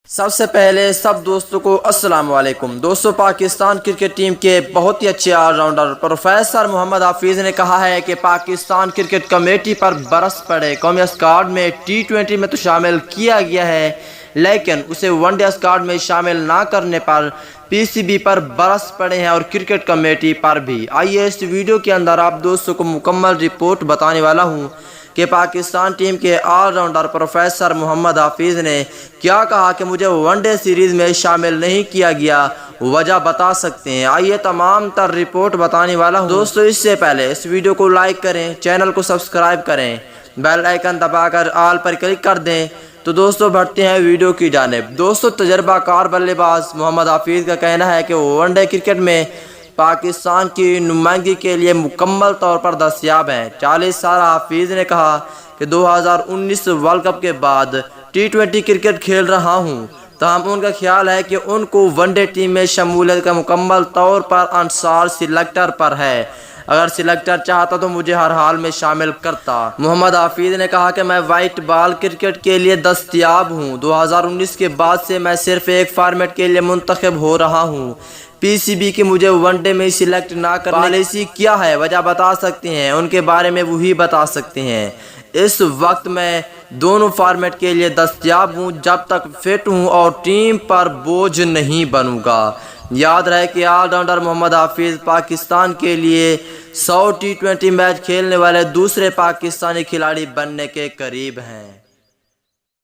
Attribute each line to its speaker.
Speaker 1: سب سے پہلے سب دوستوں کو السلام علیکم۔ دوستوں، پاکستان کرکٹ ٹیم کے بہت ہی اچھے آل راؤنڈر پروفیسر محمد حفیظ نے کہا ہے کہ پاکستان کرکٹ کمیٹی پر برس پڑے۔ قومی اسکواڈ میں T20 میں تو شامل کیا گیا ہے، لیکن اسے ون ڈے اسکواڈ میں شامل نہ کرنے پر PCB پر برس پڑے ہیں اور کرکٹ کمیٹی پر بھی۔ آئیے اس ویڈیو کے اندر آپ دوستوں کو مکمل رپورٹ بتانے والا ہوں کہ پاکستان ٹیم کے آل راؤنڈر پروفیسر محمد حفیظ نے کیا کہا کہ مجھے ون ڈے سیریز میں شامل نہیں کیا گیا، وجہ بتا سکتے ہیں۔ آئیے تمام تر رپورٹ بتانے والا ہوں۔ دوستو، اس سے پہلے اس ویڈیو کو لائک کریں، چینل کو سبسکرائب کریں، بیل آئیکن دبا کر آل پر کلک کر دیں۔ تو دوستو بڑھتے ہیں ویڈیو کی جانب۔ دوستو، تجربہ کار بلے باز محمد حفیظ کا کہنا ہے کہ وہ ون ڈے کرکٹ میں پاکستان کی نمائندگی کے لیے مکمل طور پر دستیاب ہیں۔ 40 سالہ حفیظ نے کہا کہ 2019 ورلڈ کپ کے بعد T20 کرکٹ کھیل رہا ہوں، تاہم ان کا خیال ہے کہ ان کو ون ڈے ٹیم میں شمولیت کا مکمل طور پر انحصار سلیکٹر پر ہے۔ اگر سلیکٹر چاہتا تو مجھے ہر حال میں شامل کرتا۔ محمد حفیظ نے کہا کہ میں وائٹ بال کرکٹ کے لیے دستیاب ہوں۔ 2019 کے بعد سے میں صرف ایک فارمیٹ کے لیے منتخب ہو رہا ہوں۔ PCB کی مجھے ون ڈے میں سلیکٹ نہ کرنے پالیسی کیا ہے، وجہ بتا سکتے ہیں، ان کے بارے میں وہی بتا سکتے ہیں۔ اس وقت میں دونوں فارمیٹ کے لیے دستیاب ہوں جب تک فٹ ہوں اور ٹیم پر بوجھ نہیں بنوں گا۔ یاد رہے کہ آل راؤنڈر محمد حفیظ پاکستان کے لیے 100 T20 میچ کھیلنے والے دوسرے پاکستانی کھلاڑی بننے کے قریب ہیں۔